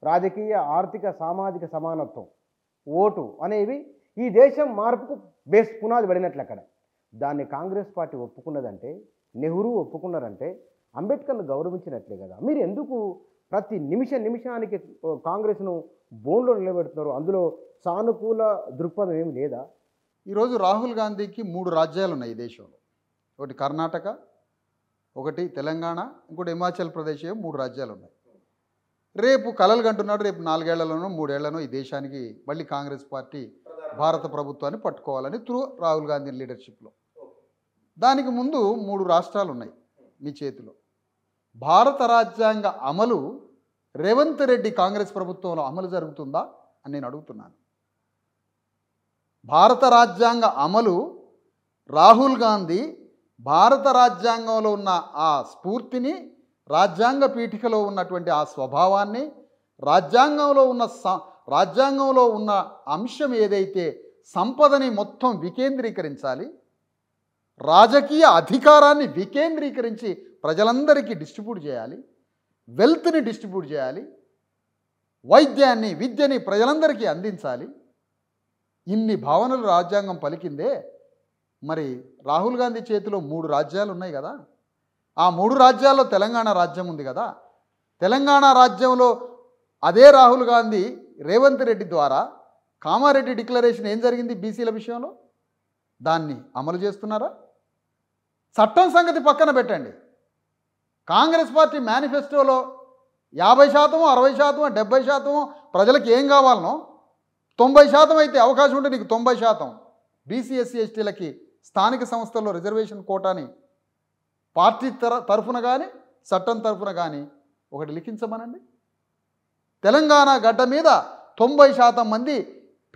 రాజకీయ ఆర్థిక సామాజిక సమానత్వం ఓటు అనేవి ఈ దేశం మార్పుకు బేస్ పునాది పడినట్లు అక్కడ. దాన్ని కాంగ్రెస్ పార్టీ ఒప్పుకున్నదంటే, నెహ్రూ ఒప్పుకున్నారంటే అంబేద్కర్ను గౌరవించినట్లే కదా. మీరు ఎందుకు ప్రతి నిమిషానికి కాంగ్రెస్ను బోన్లో నిలబెడుతున్నారు? అందులో సానుకూల దృక్పథం ఏమి లేదా? ఈరోజు రాహుల్ గాంధీకి 3 రాజ్యాలు ఉన్నాయి ఈ దేశంలో. ఒకటి కర్ణాటక, ఒకటి తెలంగాణ, ఇంకోటి హిమాచల్ ప్రదేశ్. 3 రాజ్యాలు ఉన్నాయి. రేపు కలలు కంటున్నాడు, రేపు 4 ఏళ్లలోనో 3 ఏళ్లనో ఈ దేశానికి మళ్ళీ కాంగ్రెస్ పార్టీ భారత ప్రభుత్వాన్ని పట్టుకోవాలని త్రూ రాహుల్ గాంధీ లీడర్షిప్లో. దానికి ముందు 3 రాష్ట్రాలు ఉన్నాయి మీ చేతిలో. భారత రాజ్యాంగ అమలు రేవంత్ రెడ్డి కాంగ్రెస్ ప్రభుత్వంలో అమలు జరుగుతుందా అని నేను అడుగుతున్నాను. భారత రాజ్యాంగ అమలు రాహుల్ గాంధీ భారత రాజ్యాంగంలో ఉన్న ఆ స్ఫూర్తిని, రాజ్యాంగ పీఠికలో ఉన్నటువంటి ఆ స్వభావాన్ని, రాజ్యాంగంలో ఉన్న అంశం ఏదైతే సంపదని మొత్తం వికేంద్రీకరించాలి, రాజకీయ అధికారాన్ని వికేంద్రీకరించి ప్రజలందరికీ డిస్ట్రిబ్యూట్ చేయాలి, వెల్త్ని డిస్ట్రిబ్యూట్ చేయాలి, వైద్యాన్ని విద్యని ప్రజలందరికీ అందించాలి. ఇన్ని భావనలు రాజ్యాంగం పలికిందే. మరి రాహుల్ గాంధీ చేతిలో 3 రాజ్యాలు ఉన్నాయి కదా. ఆ 3 రాజ్యాల్లో తెలంగాణ రాజ్యం ఉంది కదా. తెలంగాణ రాజ్యంలో అదే రాహుల్ గాంధీ రేవంత్ రెడ్డి ద్వారా కామారెడ్డి డిక్లరేషన్ ఏం జరిగింది బీసీల విషయంలో? దాన్ని అమలు చేస్తున్నారా? చట్టం సంగతి పక్కన పెట్టండి. కాంగ్రెస్ పార్టీ మేనిఫెస్టోలో 50%, 60%, 70% ప్రజలకు ఏం కావాలనో 90% అయితే అవకాశం ఉంటే నీకు 90% బీసీ ఎస్సీ ఎస్టీలకి స్థానిక సంస్థల్లో రిజర్వేషన్ కోటాని పార్టీ తరఫున కానీ చట్టం తరఫున కానీ ఒకటి లిఖించమనండి. తెలంగాణ గడ్డ మీద 90% మంది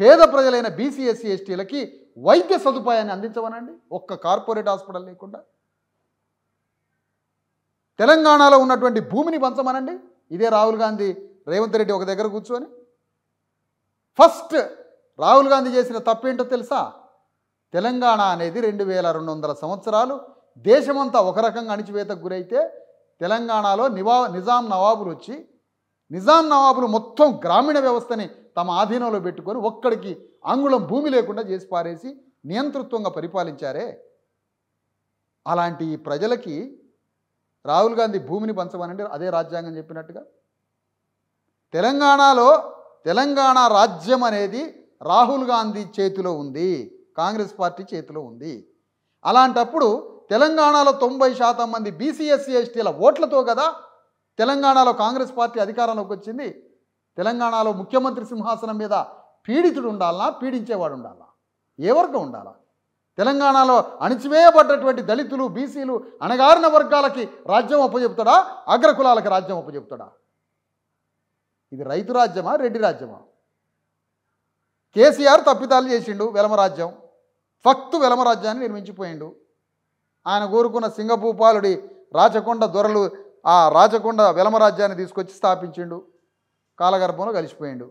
పేద ప్రజలైన బీసీ ఎస్సీ ఎస్టీలకి వైద్య సదుపాయాన్ని అందించమనండి, ఒక్క కార్పొరేట్ హాస్పిటల్ లేకుండా. తెలంగాణలో ఉన్నటువంటి భూమిని పంచమనండి. ఇదే రాహుల్ గాంధీ రేవంత్ రెడ్డి ఒక దగ్గర కూర్చొని. ఫస్ట్ రాహుల్ గాంధీ చేసిన తప్పేంటో తెలుసా? తెలంగాణ అనేది 2200 సంవత్సరాలు దేశమంతా ఒక రకంగా అణిచివేతకు గురైతే తెలంగాణలో నిజాం నవాబులు వచ్చి, నిజాం నవాబులు మొత్తం గ్రామీణ వ్యవస్థని తమ ఆధీనంలో పెట్టుకొని ఒక్కడికి అంగుళం భూమి లేకుండా చేసి పారేసి నియంతృత్వంగా పరిపాలించారే. అలాంటి ఈ ప్రజలకి రాహుల్ గాంధీ భూమిని పంచమనండి, అదే రాజ్యాంగం చెప్పినట్టుగా. తెలంగాణ రాజ్యం అనేది రాహుల్ గాంధీ చేతిలో ఉంది, కాంగ్రెస్ పార్టీ చేతిలో ఉంది. అలాంటప్పుడు తెలంగాణలో 90% మంది బీసీ ఎస్సీ ఎస్టీల ఓట్లతో కదా తెలంగాణలో కాంగ్రెస్ పార్టీ అధికారంలోకి వచ్చింది. తెలంగాణలో ముఖ్యమంత్రి సింహాసనం మీద పీడితుడు ఉండాలా, పీడించేవాడు ఉండాలా, ఏ వర్గం ఉండాలా? తెలంగాణలో అణిచివేయబడ్డటువంటి దళితులు, బీసీలు, అణగారిన వర్గాలకి రాజ్యం అప్పచెప్తాడా, అగ్రకులాలకి రాజ్యం అప్పచెప్తాడా? ఇది రైతు రాజ్యమా, రెడ్డి రాజ్యమా? కేసీఆర్ తప్పిదాలు చేసిండు, వెలమరాజ్యం ఫక్తు వెలమరాజ్యాన్ని నిర్మించిపోయిండు. ఆయన కోరుకున్న సింగభూపాలుడి రాచకొండ దొరలు ఆ రాచకొండ వెలమరాజ్యాన్ని తీసుకొచ్చి స్థాపించిండు, కాలగర్భంలో కలిసిపోయిండు.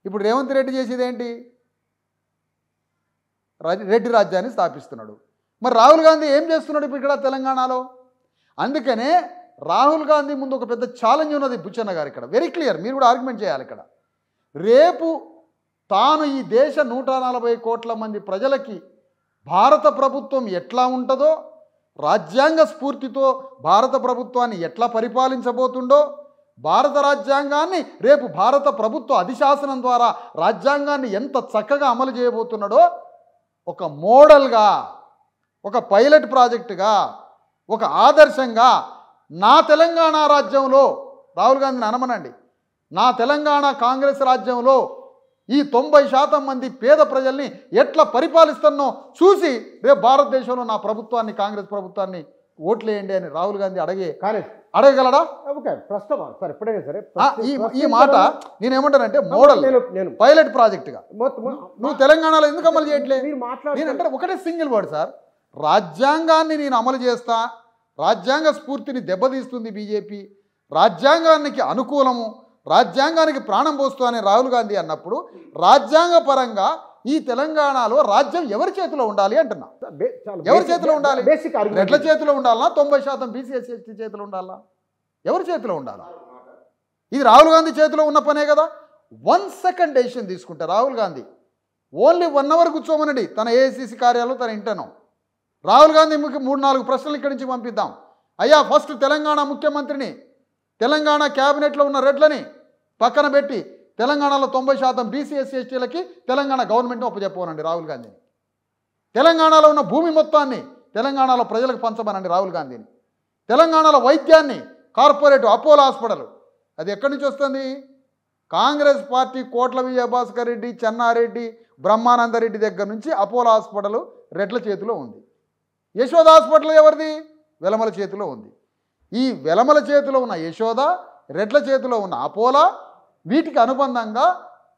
ఇప్పుడు రేవంత్ రెడ్డి చేసేది ఏంటి? రెడ్డి రాజ్యాన్ని స్థాపిస్తున్నాడు. మరి రాహుల్ గాంధీ ఏం చేస్తున్నాడు ఇప్పుడు ఇక్కడ తెలంగాణలో? అందుకనే రాహుల్ గాంధీ ముందు ఒక పెద్ద ఛాలెంజ్ ఉన్నది బుచ్చన్న గారు. ఇక్కడ వెరీ క్లియర్, మీరు కూడా ఆర్గ్యుమెంట్ చేయాలి ఇక్కడ. రేపు తాను ఈ దేశ 140 కోట్ల మంది ప్రజలకి భారత ప్రభుత్వం ఎట్లా ఉంటుందో, రాజ్యాంగ స్ఫూర్తితో భారత ప్రభుత్వాన్ని ఎట్లా పరిపాలించబోతుండో, భారత రాజ్యాంగాన్ని రేపు భారత ప్రభుత్వ అధిశాసనం ద్వారా రాజ్యాంగాన్ని ఎంత చక్కగా అమలు చేయబోతున్నాడో, ఒక మోడల్గా, ఒక పైలట్ ప్రాజెక్టుగా, ఒక ఆదర్శంగా నా తెలంగాణ రాజ్యంలో రాహుల్ గాంధీని అనమనండి, నా తెలంగాణ కాంగ్రెస్ రాజ్యంలో ఈ 90% మంది పేద ప్రజల్ని ఎట్లా పరిపాలిస్తున్నో చూసి రేపు భారతదేశంలో నా ప్రభుత్వాన్ని, కాంగ్రెస్ ప్రభుత్వాన్ని ఓట్లేయండి అని రాహుల్ గాంధీ అడగగలడా? సరే ఎప్పుడైనా సరే ఈ మాట నేనేమంటానంటే మోడల్, పైలట్ ప్రాజెక్టుగా నువ్వు తెలంగాణలో ఎందుకు అమలు చేయట్లేదు? నేనంటే ఒకటే సింగిల్ వర్డ్ సార్, రాజ్యాంగాన్ని నేను అమలు చేస్తా, రాజ్యాంగ స్ఫూర్తిని దెబ్బతీస్తుంది బీజేపీ, రాజ్యాంగానికి అనుకూలము, రాజ్యాంగానికి ప్రాణం పోస్తూ అని రాహుల్ గాంధీ అన్నప్పుడు రాజ్యాంగ పరంగా ఈ తెలంగాణలో రాజ్యం ఎవరి చేతిలో ఉండాలి అంటున్నా? ఎవరి చేతిలో ఉండాలి? రెడ్ల చేతిలో ఉండాలా, 90% బీసీ ఎస్సీ ఎస్టీ చేతిలో ఉండాలా, ఎవరి చేతిలో ఉండాలా? ఇది రాహుల్ గాంధీ చేతిలో ఉన్న పనే కదా. 1 సెకండ్ డెసిషన్ తీసుకుంటే రాహుల్ గాంధీ ఓన్లీ 1 అవర్ కూర్చోమనండి తన ఏఐసిసి కార్యాలయం తన ఇంటనో. రాహుల్ గాంధీ 3-4 ప్రశ్నలు ఇక్కడి నుంచి పంపిద్దాం. అయ్యా ఫస్ట్ తెలంగాణ ముఖ్యమంత్రిని, తెలంగాణ క్యాబినెట్లో ఉన్న రెడ్లని పక్కన పెట్టి తెలంగాణలో 90% బీసీ ఎస్సీ ఎస్టీలకి తెలంగాణ గవర్నమెంట్ని ఒప్పచెప్పమనండి రాహుల్ గాంధీని. తెలంగాణలో ఉన్న భూమి మొత్తాన్ని తెలంగాణలో ప్రజలకు పంచమనండి రాహుల్ గాంధీని. తెలంగాణలో వైద్యాన్ని కార్పొరేట్ అపోలో హాస్పిటల్ అది ఎక్కడి నుంచి వస్తుంది? కాంగ్రెస్ పార్టీ కోట్ల విజయభాస్కర్ రెడ్డి, చెన్నారెడ్డి, బ్రహ్మానందరెడ్డి దగ్గర నుంచి అపోలో హాస్పిటల్ రెడ్ల చేతిలో ఉంది. యశోద హాస్పిటల్ ఎవరిది? వెలమల చేతిలో ఉంది. ఈ వెలమల చేతిలో ఉన్న యశోద, రెడ్ల చేతిలో ఉన్న అపోలో, వీటికి అనుబంధంగా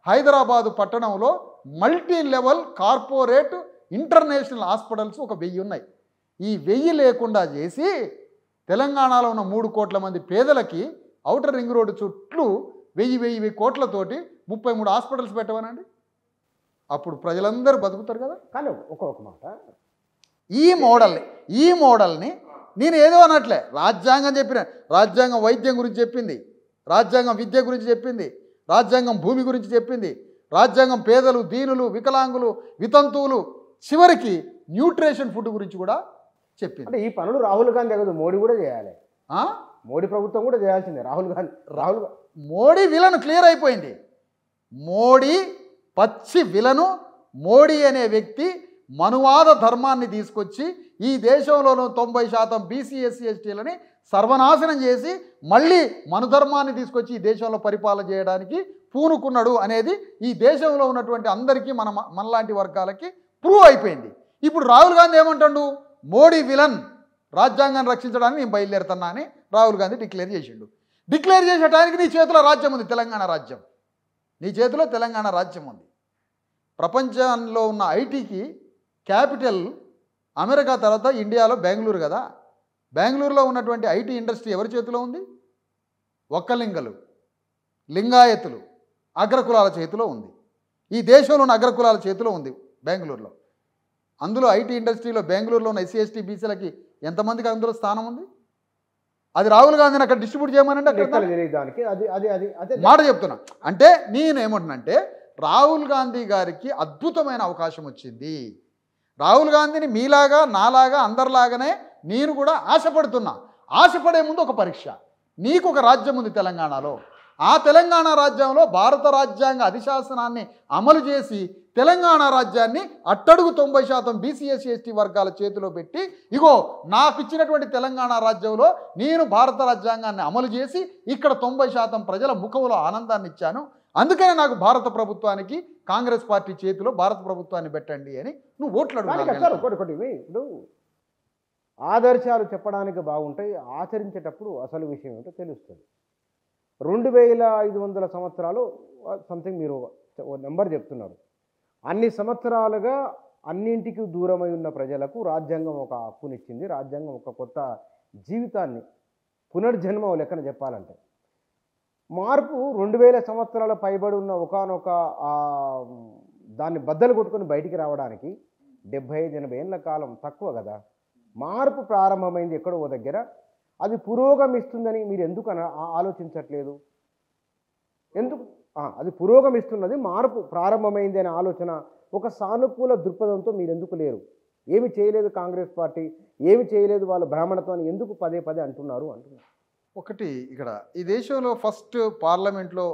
హైదరాబాదు పట్టణంలో multi level corporate international hospitals ఒక 1000 ఉన్నాయి. ఈ 1000 లేకుండా చేసి తెలంగాణలో ఉన్న 3 కోట్ల మంది పేదలకి ఔటర్ రింగ్ రోడ్డు చుట్టూ 1000 కోట్లతోటి 33 హాస్పిటల్స్ పెట్టమనండి. అప్పుడు ప్రజలందరూ బతుకుతారు కదా. కానీ ఒక మాట, ఈ మోడల్ని నేను ఏదో అనట్లే. రాజ్యాంగం చెప్పిన, రాజ్యాంగం వైద్యం గురించి చెప్పింది, రాజ్యాంగం విద్య గురించి చెప్పింది, రాజ్యాంగం భూమి గురించి చెప్పింది, రాజ్యాంగం పేదలు, దీనులు, వికలాంగులు, వితంతువులు, చివరికి న్యూట్రిషన్ ఫుడ్ గురించి కూడా చెప్పింది. అంటే ఈ పనులు రాహుల్ గాంధీ కాదు, మోడీ కూడా చేయాలి. మోడీ ప్రభుత్వం కూడా చేయాల్సిందే. మోడీ విలను క్లియర్ అయిపోయింది. మోడీ పచ్చి విలను. మోడీ అనే వ్యక్తి మనువాద ధర్మాన్ని తీసుకొచ్చి ఈ దేశంలోనూ 90% బీసీ ఎస్సీ ఎస్టీలని సర్వనాశనం చేసి మళ్ళీ మనుధర్మాన్ని తీసుకొచ్చి ఈ దేశంలో పరిపాలన చేయడానికి పూనుకున్నాడు అనేది ఈ దేశంలో ఉన్నటువంటి అందరికీ మనలాంటి వర్గాలకి ప్రూవ్ అయిపోయింది. ఇప్పుడు రాహుల్ గాంధీ ఏమంటాడు? మోడీ విలన్, రాజ్యాంగాన్ని రక్షించడానికి నేను బయలుదేరుతున్నా అని రాహుల్ గాంధీ డిక్లేర్ చేసిండు. డిక్లేర్ చేసే టైంకి నీ చేతిలో రాజ్యం ఉంది, తెలంగాణ రాజ్యం. నీ చేతిలో తెలంగాణ రాజ్యం ఉంది. ప్రపంచంలో ఉన్న ఐటీకి క్యాపిటల్ అమెరికా తర్వాత ఇండియాలో బెంగళూరు కదా. బెంగళూరులో ఉన్నటువంటి ఐటీ ఇండస్ట్రీ ఎవరి చేతిలో ఉంది? ఒక్కలింగలు, లింగాయతులు, అగ్రకులాల చేతిలో ఉంది. ఈ దేశంలో ఉన్న అగ్రకులాల చేతిలో ఉంది బెంగళూరులో. అందులో ఐటీ ఇండస్ట్రీలో బెంగళూరులో ఉన్న ఎస్సీ ఎస్టీ బీసీలకి ఎంతమందికి అందులో స్థానం ఉంది? అది రాహుల్ గాంధీని అక్కడ డిస్ట్రిబ్యూట్ చేయమనంటే మాట చెప్తున్నా. అంటే నేనేమంటున్నానంటే రాహుల్ గాంధీ గారికి అద్భుతమైన అవకాశం వచ్చింది. రాహుల్ గాంధీని మీలాగా నాలాగా అందరిలాగానే నేను కూడా ఆశపడుతున్నా. ఆశపడే ముందు ఒక పరీక్ష. నీకు ఒక రాజ్యం ఉంది తెలంగాణలో. ఆ తెలంగాణ రాజ్యంలో భారత రాజ్యాంగ అధిశాసనాన్ని అమలు చేసి తెలంగాణ రాజ్యాన్ని అట్టడుగు 90% బీసీ ఎస్సీ ఎస్టీ వర్గాల చేతిలో పెట్టి, ఇగో నాకు ఇచ్చినటువంటి తెలంగాణ రాజ్యంలో నేను భారత రాజ్యాంగాన్ని అమలు చేసి ఇక్కడ 90% ప్రజల ముఖంలో ఆనందాన్ని ఇచ్చాను. అందుకనే నాకు భారత ప్రభుత్వానికి కాంగ్రెస్ పార్టీ చేతిలో భారత ప్రభుత్వాన్ని పెట్టండి అని నువ్వు ఓట్లు అడుగుతావు. ఇప్పుడు ఆదర్శాలు చెప్పడానికి బాగుంటాయి, ఆచరించేటప్పుడు అసలు విషయం ఏంటో తెలుస్తుంది. 2500 సంవత్సరాలు సంథింగ్ మీరు నెంబర్ చెప్తున్నారు. అన్ని సంవత్సరాలుగా అన్నింటికి దూరమై ఉన్న ప్రజలకు రాజ్యాంగం ఒక హక్కునిచ్చింది. రాజ్యాంగం ఒక కొత్త జీవితాన్ని, పునర్జన్మ లెక్కన చెప్పాలంటే మార్పు 2000 సంవత్సరాల పైబడి ఉన్న ఒకనొక దాన్ని బద్దలు కొట్టుకొని బయటికి రావడానికి 75-80 ఏళ్ళ కాలం తక్కువ కదా. మార్పు ప్రారంభమైంది ఎక్కడో ఓ దగ్గర. అది పురోగమిస్తుందని మీరు ఎందుకు ఆలోచించట్లేదు? ఎందుకు అది పురోగమిస్తున్నది, మార్పు ప్రారంభమైంది అనే ఆలోచన, ఒక సానుకూల దృక్పథంతో మీరు ఎందుకు లేరు? ఏమి చేయలేదు కాంగ్రెస్ పార్టీ, ఏమి చేయలేదు వాళ్ళు బ్రాహ్మణత్వాన్ని ఎందుకు పదే అంటున్నారు? ఒకటి, ఇక్కడ ఈ దేశంలో ఫస్ట్ పార్లమెంట్లో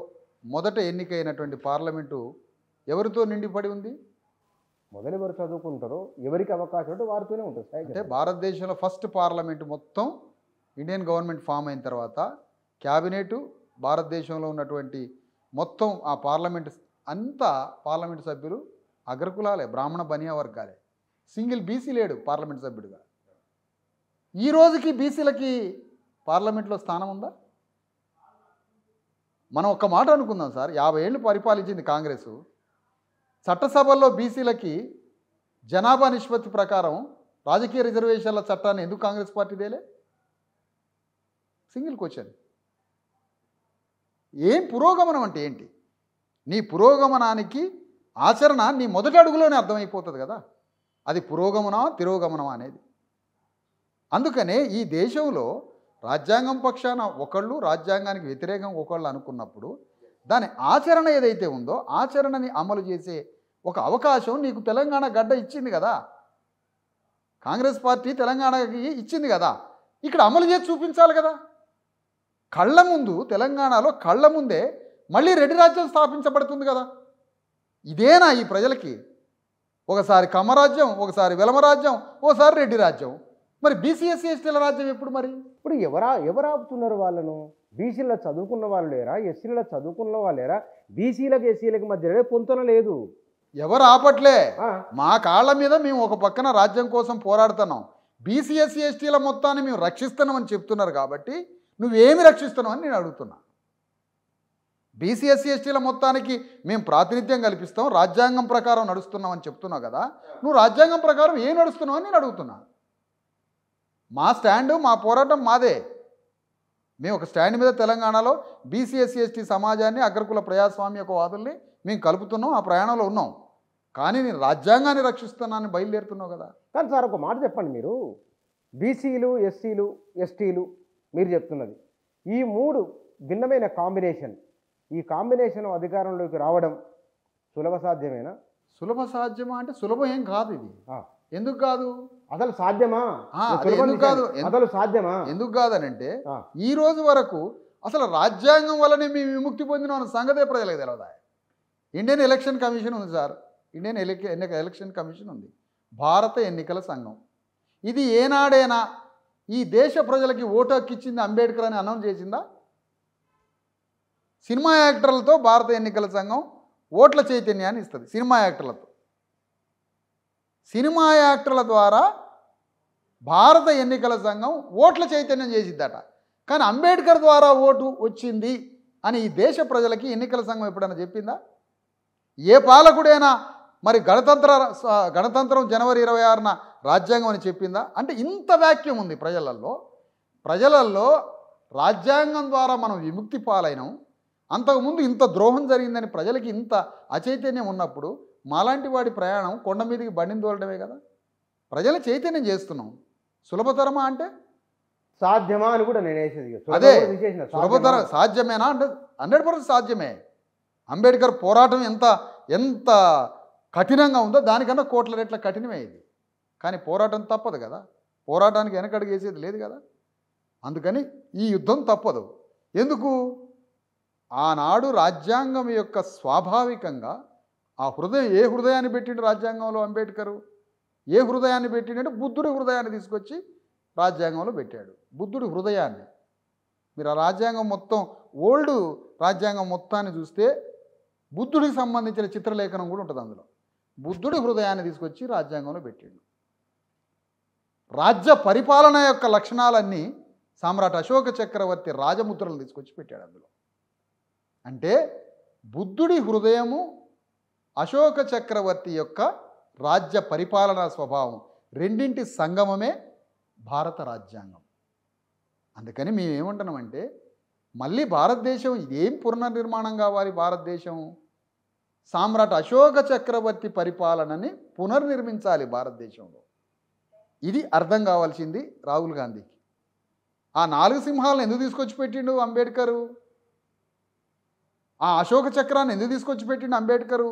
మొదట ఎన్నికైనటువంటి పార్లమెంటు ఎవరితో నిండిపడి ఉంది? మొదలెవరు చదువుకుంటారో, ఎవరికి అవకాశం ఉంటే వారితోనే ఉంటుంది. అంటే భారతదేశంలో ఫస్ట్ పార్లమెంటు మొత్తం ఇండియన్ గవర్నమెంట్ ఫామ్ అయిన తర్వాత క్యాబినెట్, భారతదేశంలో ఉన్నటువంటి మొత్తం ఆ పార్లమెంట్ అంతా పార్లమెంట్ సభ్యులు అగ్రకులాలే, బ్రాహ్మణ బనియా వర్గాలే. సింగిల్ బీసీ లేడు పార్లమెంట్ సభ్యుడిగా. ఈ రోజుకి బీసీలకి పార్లమెంట్లో స్థానం ఉందా? మనం ఒక్క మాట అనుకుందాం సార్, 50 ఏళ్ళు పరిపాలించింది కాంగ్రెస్. చట్టసభల్లో బీసీలకి జనాభా నిష్పత్తి ప్రకారం రాజకీయ రిజర్వేషన్ల చట్టాన్ని ఎందుకు కాంగ్రెస్ పార్టీ తేలే? Single question. ఏం పురోగమనం అంటే ఏంటి? నీ పురోగమనానికి ఆచరణ నీ మొదటి అడుగులోనే అర్థమైపోతుంది కదా, అది పురోగమనమా తిరోగమనమా అనేది. అందుకనే ఈ దేశంలో రాజ్యాంగం పక్షాన ఒకళ్ళు, రాజ్యాంగానికి వ్యతిరేకం ఒకళ్ళు అనుకున్నప్పుడు దాని ఆచరణ ఏదైతే ఉందో ఆచరణని అమలు చేసే ఒక అవకాశం నీకు తెలంగాణ గడ్డ ఇచ్చింది కదా, కాంగ్రెస్ పార్టీ తెలంగాణకి ఇచ్చింది కదా, ఇక్కడ అమలు చేసి చూపించాలి కదా. కళ్ళ ముందు తెలంగాణలో కళ్ళ ముందే మళ్ళీ రెడ్డి రాజ్యం స్థాపించబడుతుంది కదా. ఇదేనా ఈ ప్రజలకి? ఒకసారి కమ్మరాజ్యం, ఒకసారి వెలమరాజ్యం, ఓసారి రెడ్డి రాజ్యం. మరి బీసీ ఎస్సీ ఎస్టీల రాజ్యం ఎప్పుడు? మరి ఇప్పుడు ఎవరు ఆపుతున్నారు వాళ్ళను? బీసీలో చదువుకున్న వాళ్ళు లేరా? ఎస్సీలలో చదువుకున్న వాళ్ళు లేరా? బీసీలకు ఎస్సీలకు మధ్య పొంతన లేదు. ఎవరు ఆపట్లే. మా కాళ్ళ మీద మేము ఒక పక్కన రాజ్యం కోసం పోరాడుతున్నాం, బీసీ ఎస్సీ ఎస్టీల మొత్తాన్ని మేము రక్షిస్తున్నామని చెప్తున్నారు కాబట్టి నువ్వేమి రక్షిస్తున్నావు అని నేను అడుగుతున్నా. బీసీ ఎస్సీ ఎస్టీల మొత్తానికి మేము ప్రాతినిధ్యం కల్పిస్తాం, రాజ్యాంగం ప్రకారం నడుస్తున్నాం అని చెప్తున్నావు కదా, నువ్వు రాజ్యాంగం ప్రకారం ఏం నడుస్తున్నావు అని నేను అడుగుతున్నా. మా స్టాండు, మా పోరాటం మాదే. మేము ఒక స్టాండ్ మీద తెలంగాణలో బీసీ ఎస్సీ ఎస్టీ సమాజాన్ని, అగ్రకుల ప్రజాస్వామ్యవాదుల్ని మేము కలుపుతున్నాం, ఆ ప్రయాణంలో ఉన్నాం. కానీ నేను రాజ్యాంగాన్ని రక్షిస్తున్నానని బయలుదేరుతున్నావు కదా. కానీ సార్ ఒక మాట చెప్పండి, మీరు బీసీలు ఎస్సీలు ఎస్టీలు మీరు చెప్తున్నది ఈ మూడు భిన్నమైన కాంబినేషన్, ఈ కాంబినేషన్ అధికారంలోకి రావడం సులభ సాధ్యమేనా? సులభ సాధ్యమా అంటే సులభం ఏం కాదు ఇది. ఎందుకు కాదు? అసలు సాధ్యమా? ఎందుకు కాదు? అసలు సాధ్యమా? ఎందుకు కాదనంటే ఈ రోజు వరకు అసలు రాజ్యాంగం వల్లనే మేము విముక్తి పొందిన సంగతే ప్రజలకు తెలియదా. ఇండియన్ ఎలక్షన్ కమిషన్ ఉంది సార్, ఇండియన్ ఎలక్షన్ కమిషన్ ఉంది, భారత ఎన్నికల సంఘం. ఇది ఏనాడైనా ఈ దేశ ప్రజలకి ఓటు హక్కు ఇచ్చింది అంబేద్కర్ అని అనౌన్స్ చేసిందా? సినిమా యాక్టర్లతో భారత ఎన్నికల సంఘం ఓట్ల చైతన్యాన్ని ఇస్తుంది. సినిమా యాక్టర్లతో, సినిమా యాక్టర్ల ద్వారా భారత ఎన్నికల సంఘం ఓట్ల చైతన్యం చేసిద్దట. కానీ అంబేద్కర్ ద్వారా ఓటు వచ్చింది అని ఈ దేశ ప్రజలకి ఎన్నికల సంఘం ఎప్పుడైనా చెప్పిందా? ఏ పాలకుడైనా మరి గణతంత్రం జనవరి 26న రాజ్యాంగం అని చెప్పిందా? అంటే ఇంత వాక్యం ఉంది ప్రజలల్లో రాజ్యాంగం ద్వారా మనం విముక్తి పాలైనాం, అంతకుముందు ఇంత ద్రోహం జరిగిందని ప్రజలకి ఇంత అచైతన్యం ఉన్నప్పుడు మాలాంటి వాడి ప్రయాణం కొండ మీదకి బండిని తోలడమే కదా. ప్రజల చైతన్యం చేస్తున్నాం. సులభతరమా అంటే సాధ్యమా అని కూడా నేను వేసేది. అదే సులభతర సాధ్యమేనా అంటే 100% సాధ్యమే. అంబేద్కర్ పోరాటం ఎంత కఠినంగా ఉందో దానికన్నా కోట్ల రెట్ల కఠినమే ఇది. కానీ పోరాటం తప్పదు కదా, పోరాటానికి వెనకడుగు వేసేది లేదు కదా. అందుకని ఈ యుద్ధం తప్పదు. ఎందుకు? ఆనాడు రాజ్యాంగం యొక్క స్వాభావికంగా ఆ హృదయం, ఏ హృదయాన్ని పెట్టిండు రాజ్యాంగంలో అంబేద్కరు? ఏ హృదయాన్ని పెట్టిండంటే బుద్ధుడి హృదయాన్ని తీసుకొచ్చి రాజ్యాంగంలో పెట్టాడు. బుద్ధుడి హృదయాన్ని. మీరు ఆ రాజ్యాంగం మొత్తం, ఓల్డ్ రాజ్యాంగం మొత్తాన్ని చూస్తే బుద్ధుడికి సంబంధించిన చిత్రలేఖనం కూడా ఉంటుంది అందులో. బుద్ధుడి హృదయాన్ని తీసుకొచ్చి రాజ్యాంగంలో పెట్టాడు. రాజ్య పరిపాలన యొక్క లక్షణాలన్నీ సామ్రాట్ అశోక చక్రవర్తి రాజముద్రలు తీసుకొచ్చి పెట్టాడు అందులో. అంటే బుద్ధుడి హృదయము, అశోక చక్రవర్తి యొక్క రాజ్య పరిపాలనా స్వభావం రెండింటి సంగమమే భారత రాజ్యాంగం. అందుకని మేము ఏమంటున్నామంటే మళ్ళీ భారతదేశం ఇదేం పునర్నిర్మాణం కావాలి? భారతదేశం సామ్రాట్ అశోక చక్రవర్తి పరిపాలనని పునర్నిర్మించాలి భారతదేశంలో. ఇది అర్థం కావాల్సింది రాహుల్ గాంధీకి. ఆ 4 సింహాలను ఎందుకు తీసుకొచ్చి పెట్టిండు అంబేద్కరు? ఆ అశోక చక్రాన్ని ఎందుకు తీసుకొచ్చి పెట్టిండు అంబేద్కరు?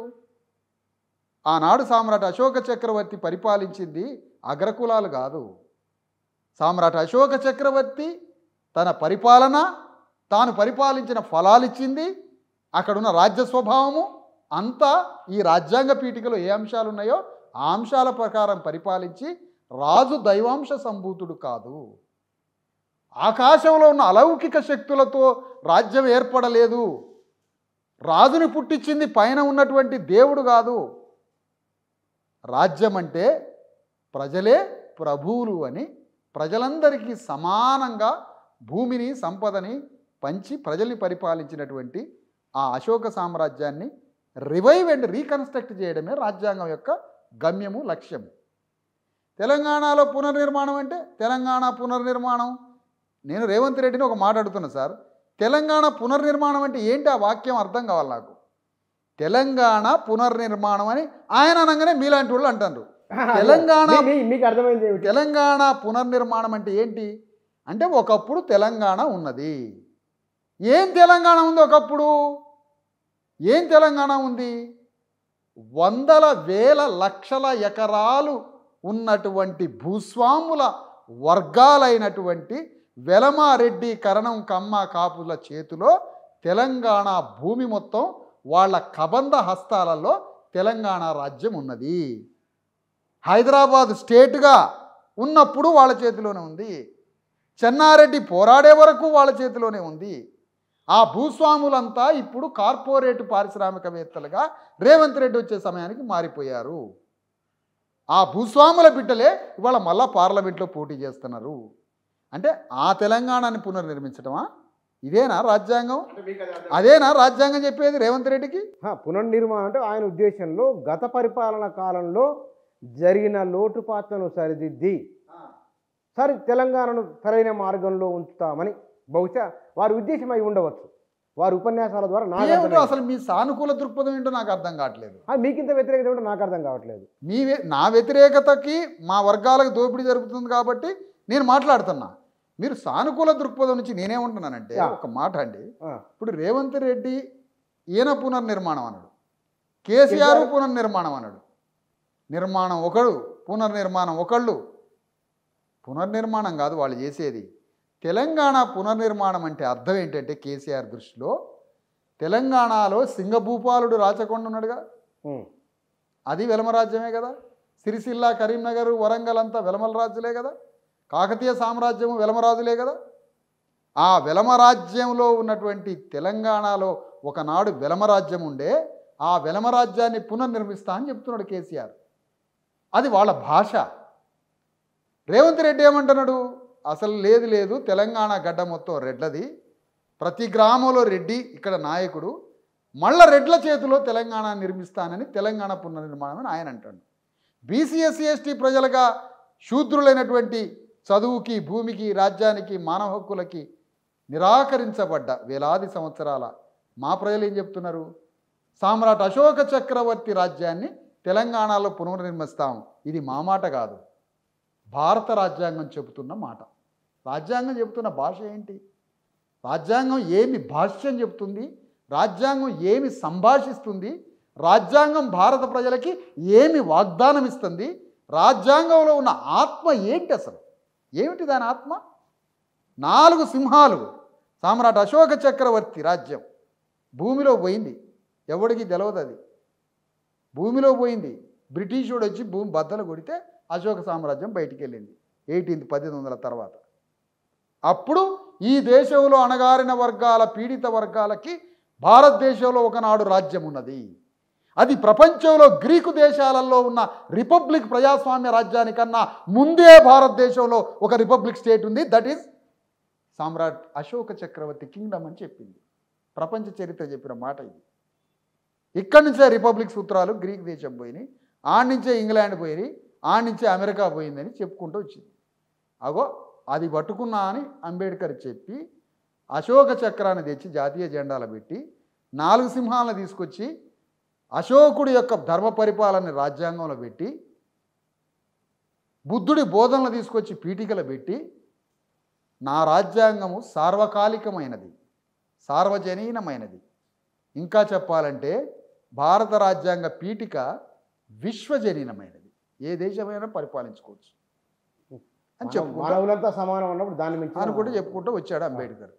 ఆనాడు సామ్రాట్ అశోక చక్రవర్తి పరిపాలించింది అగ్రకులాలు కాదు. సామ్రాట్ అశోక చక్రవర్తి తన పరిపాలన, తాను పరిపాలించిన ఫలాలిచ్చింది, అక్కడున్న రాజ్య స్వభావము అంతా ఈ రాజ్యాంగ పీఠికలో ఏ అంశాలు ఉన్నాయో ఆ అంశాల ప్రకారం పరిపాలించి, రాజు దైవాంశ సంభూతుడు కాదు. ఆకాశంలో ఉన్న అలౌకిక శక్తులతో రాజ్యం ఏర్పడలేదు. రాజుని పుట్టించింది పైన ఉన్నటువంటి దేవుడు కాదు. రాజ్యం అంటే ప్రజలే ప్రభువులు అని, ప్రజలందరికీ సమానంగా భూమిని, సంపదని పంచి ప్రజల్ని పరిపాలించినటువంటి ఆ అశోక సామ్రాజ్యాన్ని రివైవ్ అండ్ రీకన్స్ట్రక్ట్ చేయడమే రాజ్యాంగం యొక్క గమ్యము, లక్ష్యము. తెలంగాణలో పునర్నిర్మాణం అంటే తెలంగాణ పునర్నిర్మాణం. నేను రేవంత్ రెడ్డిని ఒక మాట అడుగుతున్నా సార్, తెలంగాణ పునర్నిర్మాణం అంటే ఏంటి? ఆ వాక్యం అర్థం కావాలి నాకు. తెలంగాణ పునర్నిర్మాణం అని ఆయన అనగానే మీలాంటి వాళ్ళు అంటారు. తెలంగాణ మీకు అర్థమైంది. తెలంగాణ పునర్నిర్మాణం అంటే ఏంటి అంటే ఒకప్పుడు తెలంగాణ ఉన్నది. ఏం తెలంగాణ ఉంది ఒకప్పుడు? ఏం తెలంగాణ ఉంది? వందల వేల లక్షల ఎకరాలు ఉన్నటువంటి భూస్వాముల వర్గాలైనటువంటి వెలమారెడ్డి, కరణం, కమ్మ, కాపుల చేతిలో తెలంగాణ భూమి మొత్తం వాళ్ళ కబంధ హస్తాలలో తెలంగాణ రాజ్యం ఉన్నది. హైదరాబాద్ స్టేట్గా ఉన్నప్పుడు వాళ్ళ చేతిలోనే ఉంది. చెన్నారెడ్డి పోరాడే వరకు వాళ్ళ చేతిలోనే ఉంది. ఆ భూస్వాములంతా ఇప్పుడు కార్పొరేట్ పారిశ్రామికవేత్తలుగా రేవంత్ రెడ్డి వచ్చే సమయానికి మారిపోయారు. ఆ భూస్వాముల బిడ్డలే ఇవాళ మళ్ళా పార్లమెంట్లో పోటీ చేస్తున్నారు. అంటే ఆ తెలంగాణని పునర్నిర్మించడమా? ఇదేనా రాజ్యాంగం? అదేనా రాజ్యాంగం చెప్పేది రేవంత్ రెడ్డికి? పునర్నిర్మాణం అంటే ఆయన ఉద్దేశంలో గత పరిపాలన కాలంలో జరిగిన లోటుపాట్లను సరిదిద్ది తెలంగాణను సరైన మార్గంలో ఉంచుతామని బహుశా వారి ఉద్దేశం అయి ఉండవచ్చు. వారి ఉపన్యాసాల ద్వారా అసలు మీ సానుకూల దృక్పథం ఏంటో నాకు అర్థం కావట్లేదు. మీకింత వ్యతిరేకత ఏంటో నాకు అర్థం కావట్లేదు. నా వ్యతిరేకతకి మా వర్గాలకు దోపిడీ జరుగుతుంది కాబట్టి నేను మాట్లాడుతున్నా. మీరు సానుకూల దృక్పథం నుంచి నేనేమంటున్నానంటే ఒక మాట అండి. ఇప్పుడు రేవంత్ రెడ్డి ఈయన పునర్నిర్మాణం అన్నాడు, కేసీఆర్ పునర్నిర్మాణం అన్నాడు. నిర్మాణం ఒకడు, పునర్నిర్మాణం ఒకళ్ళు. పునర్నిర్మాణం కాదు వాళ్ళు చేసేది. తెలంగాణ పునర్నిర్మాణం అంటే అర్థం ఏంటంటే కేసీఆర్ దృష్టిలో తెలంగాణలో సింగభూపాలుడు రాచకొండ ఉన్నాడుగా, అది వెలమరాజ్యమే కదా. సిరిసిల్ల, కరీంనగర్, వరంగల్ అంతా వెలమల రాజ్యులే కదా. కాకతీయ సామ్రాజ్యము వెలమరాజులే కదా. ఆ వెలమరాజ్యంలో ఉన్నటువంటి తెలంగాణలో ఒకనాడు వెలమరాజ్యం ఉండే, ఆ వెలమరాజ్యాన్ని పునర్నిర్మిస్తా అని చెప్తున్నాడు కేసీఆర్. అది వాళ్ళ భాష. రేవంత్ రెడ్డి ఏమంటున్నాడు? అసలు లేదు, తెలంగాణ గడ్డ మొత్తం రెడ్లది, ప్రతి గ్రామంలో రెడ్డి ఇక్కడ నాయకుడు, మళ్ళా రెడ్ల చేతిలో తెలంగాణ నిర్మిస్తానని తెలంగాణ పునర్నిర్మాణం అని ఆయన అంటాడు. బీసీ ఎస్సీ ఎస్టీ ప్రజలుగా శూద్రులైనటువంటి చదువుకి, భూమికి, రాజ్యానికి, మానవ హక్కులకి నిరాకరించబడ్డ వేలాది సంవత్సరాల మా ప్రజలు ఏం చెప్తున్నారు? సామ్రాట్ అశోక చక్రవర్తి రాజ్యాన్ని తెలంగాణలో పునర్నిర్మిస్తాం. ఇది మా మాట కాదు, భారత రాజ్యాంగం చెబుతున్న మాట. రాజ్యాంగం చెబుతున్న భాష ఏంటి? రాజ్యాంగం ఏమి భాష్యం చెబుతుంది? రాజ్యాంగం ఏమి సంభాషిస్తుంది? రాజ్యాంగం భారత ప్రజలకి ఏమి వాగ్దానం ఇస్తుంది? రాజ్యాంగంలో ఉన్న ఆత్మ ఏంటి? అసలు ఏమిటి దాని ఆత్మ? 4 సింహాలు, సామ్రాట్ అశోక చక్రవర్తి రాజ్యం భూమిలో పోయింది. ఎవడికి తెలియదు అది భూమిలో పోయింది. బ్రిటిషుడు వచ్చి భూమి బద్దలు కొడితే అశోక సామ్రాజ్యం బయటికి వెళ్ళింది 1800 తర్వాత. అప్పుడు ఈ దేశంలో అణగారిన వర్గాల, పీడిత వర్గాలకి భారతదేశంలో ఒకనాడు రాజ్యం ఉన్నది. అది ప్రపంచంలో గ్రీకు దేశాలలో ఉన్న రిపబ్లిక్ ప్రజాస్వామ్య రాజ్యానికన్నా ముందే భారతదేశంలో ఒక రిపబ్లిక్ స్టేట్ ఉంది. దట్ ఈజ్ సామ్రాట్ అశోక చక్రవర్తి కింగ్డమ్ అని చెప్పింది. ప్రపంచ చరిత్ర చెప్పిన మాట ఇది. ఇక్కడి నుంచే రిపబ్లిక్ సూత్రాలు గ్రీక్ దేశం పోయినాయి, ఆడ్నుంచే ఇంగ్లాండ్ పోయినాయి, ఆడ్నుంచే అమెరికా పోయిందని చెప్పుకుంటూ వచ్చింది. అగో అది పట్టుకున్నా అని అంబేద్కర్ చెప్పి అశోక చక్రాన్ని తెచ్చి జాతీయ జెండాలు పెట్టి 4 సింహాలను తీసుకొచ్చి అశోకుడి యొక్క ధర్మ పరిపాలన రాజ్యాంగంలో పెట్టి బుద్ధుడి బోధనలు తీసుకొచ్చి పీఠికలు పెట్టి నా రాజ్యాంగము సార్వకాలికమైనది, సార్వజనీనమైనది, ఇంకా చెప్పాలంటే భారత రాజ్యాంగ పీఠిక విశ్వజనీనమైనది, ఏ దేశమైనా పరిపాలించుకోవచ్చు అని చెప్పుకుంటా సమానం అన్నప్పుడు దాని నుంచి అనుకుంటూ చెప్పుకుంటూ వచ్చాడు అంబేద్కర్.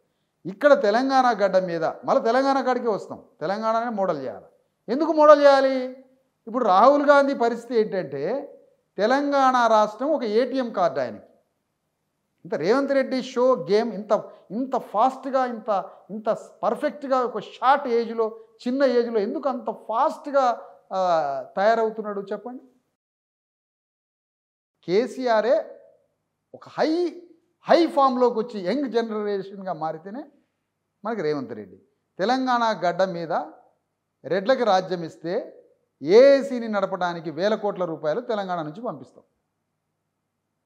ఇక్కడ తెలంగాణ గడ్డ మీద మళ్ళీ తెలంగాణ కాడికి వస్తాం. తెలంగాణనే మోడల్ చేయాలి. ఎందుకు మోడల్ చేయాలి? ఇప్పుడు రాహుల్ గాంధీ పరిస్థితి ఏంటంటే తెలంగాణ రాష్ట్రం ఒక ఏటీఎం కార్డు ఆయనకి. ఇంత రేవంత్ రెడ్డి షో గేమ్ ఇంత ఫాస్ట్గా ఇంత పర్ఫెక్ట్గా ఒక షార్ట్ ఏజ్లో, చిన్న ఏజ్లో ఎందుకు అంత ఫాస్ట్గా తయారవుతున్నాడు చెప్పండి. కేసీఆరే ఒక హై ఫామ్లోకి వచ్చి యంగ్ జనరేషన్గా మారితేనే మనకి రేవంత్ రెడ్డి. తెలంగాణ గడ్డ మీద రెడ్లకి రాజ్యం ఇస్తే ఏఏసీని నడపడానికి వేల కోట్ల రూపాయలు తెలంగాణ నుంచి పంపిస్తాం.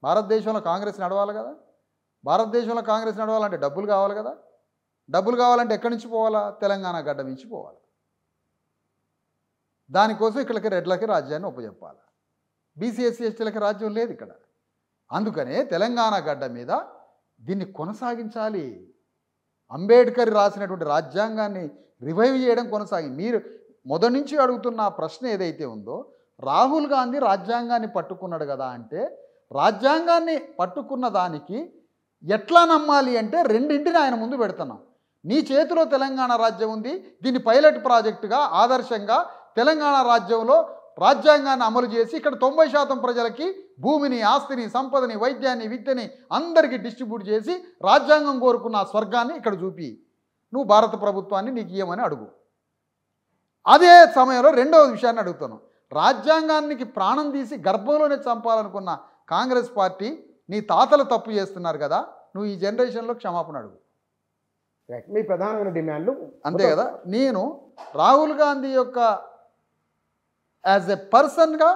భారతదేశంలో కాంగ్రెస్ నడవాలి కదా. భారతదేశంలో కాంగ్రెస్ నడవాలంటే డబ్బులు కావాలి కదా. డబ్బులు కావాలంటే ఎక్కడి నుంచి పోవాలా? తెలంగాణ గడ్డ నుంచి పోవాలి. దానికోసం ఇక్కడికి రెడ్లకి రాజ్యాన్ని ఒప్పచెప్పాలి. బీసీ ఎస్సీ ఎస్టీలకి రాజ్యం లేదు ఇక్కడ. అందుకనే తెలంగాణ గడ్డ మీద దీన్ని కొనసాగించాలి. అంబేద్కర్ రాసినటువంటి రాజ్యాంగాన్ని రివైవ్ చేయడం మీరు మొదటి నుంచి అడుగుతున్న ప్రశ్న ఏదైతే ఉందో, రాహుల్ గాంధీ రాజ్యాంగాన్ని పట్టుకున్నాడు కదా అంటే, రాజ్యాంగాన్ని పట్టుకున్న దానికి ఎట్లా నమ్మాలి అంటే రెండింటిని ఆయన ముందు పెడుతున్నాం. నీ చేతిలో తెలంగాణ రాజ్యం ఉంది, దీన్ని పైలట్ ప్రాజెక్టుగా ఆదర్శంగా తెలంగాణ రాజ్యంలో రాజ్యాంగాన్ని అమలు చేసి ఇక్కడ 90% ప్రజలకి భూమిని, ఆస్తిని, సంపదని, వైద్యాన్ని, విద్యని అందరికీ డిస్ట్రిబ్యూట్ చేసి రాజ్యాంగం కోరుకున్న ఆ స్వర్గాన్ని ఇక్కడ చూపి నువ్వు భారత ప్రభుత్వాన్ని నీకు ఇయ్యమని అడుగు. అదే సమయంలో రెండవ విషయాన్ని అడుగుతాను. రాజ్యాంగానికి ప్రాణం తీసి గర్భంలోనే చంపాలనుకున్న కాంగ్రెస్ పార్టీ నీ తాతలు తప్పు చేస్తున్నారు కదా, నువ్వు ఈ జనరేషన్లో క్షమాపణ అడుగు. మీ ప్రధానమైన డిమాండ్లు అంతే కదా. నేను రాహుల్ గాంధీ యొక్క యాజ్ ఎ పర్సన్గా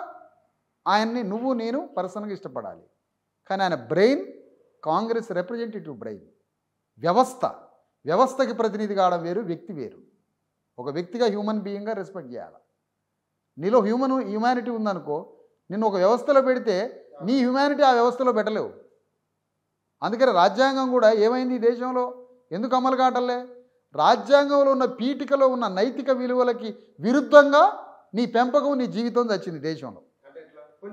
ఆయన్ని నేను పర్సన్గా ఇష్టపడాలి. కానీ ఆయన బ్రెయిన్ కాంగ్రెస్ రిప్రజెంటేటివ్ బ్రెయిన్. వ్యవస్థకి ప్రతినిధి కావడం వేరు, వ్యక్తి వేరు. ఒక వ్యక్తిగా హ్యూమన్ బీయింగ్గా రెస్పెక్ట్ చేయాలి. నీలో హ్యూమానిటీ ఉందనుకో, నిన్ను ఒక వ్యవస్థలో పెడితే నీ హ్యూమానిటీ ఆ వ్యవస్థలో పెట్టలేవు. అందుకని రాజ్యాంగం కూడా ఏమైంది ఈ దేశంలో, ఎందుకు అమలు కావటంలే? రాజ్యాంగంలో ఉన్న పీఠికలో ఉన్న నైతిక విలువలకి విరుద్ధంగా నీ పెంపకం, నీ జీవితం వచ్చింది దేశంలో.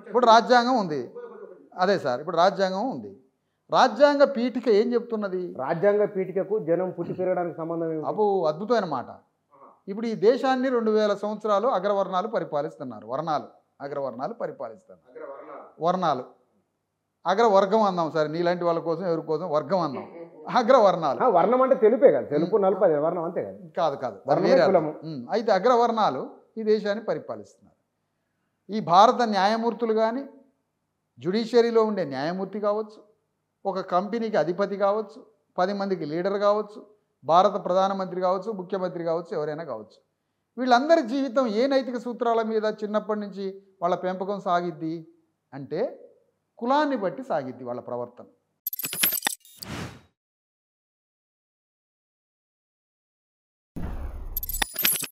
ఇప్పుడు రాజ్యాంగం ఉంది, అదే సార్, ఇప్పుడు రాజ్యాంగం ఉంది. రాజ్యాంగ పీఠిక ఏం చెప్తున్నది? రాజ్యాంగ పీఠికకు జనం పుట్టి పెరగడానికి సంబంధం ఏమిటి? అబ్బో అద్భుతమైన మాట. ఇప్పుడు ఈ దేశాన్ని 2000 సంవత్సరాలు అగ్రవర్ణాలు పరిపాలిస్తున్నారు. అగ్రవర్ణాలు పరిపాలిస్తున్నారు. అగ్రవర్గం అందాం సార్, నీలాంటి వాళ్ళ కోసం ఎవరి కోసం వర్గం అందాం. అగ్రవర్ణాలు, వర్ణం అంటే తెలుపే కదా, తెలుపు నలుపు వర్ణం అంతే కదా. కాదు. అయితే అగ్రవర్ణాలు ఈ దేశాన్ని పరిపాలిస్తున్నారు. ఈ భారత న్యాయమూర్తులు కానీ, జ్యుడిషియరీలో ఉండే న్యాయమూర్తి కావచ్చు, ఒక కంపెనీకి అధిపతి కావచ్చు, 10 మందికి లీడర్ కావచ్చు, భారత ప్రధానమంత్రి కావచ్చు, ముఖ్యమంత్రి కావచ్చు, ఎవరైనా కావచ్చు, వీళ్ళందరి జీవితం ఏ నైతిక సూత్రాల మీద చిన్నప్పటి నుంచి వాళ్ళ పెంపకం సాగిద్ది అంటే కులాన్ని బట్టి సాగిద్ది వాళ్ళ ప్రవర్తన.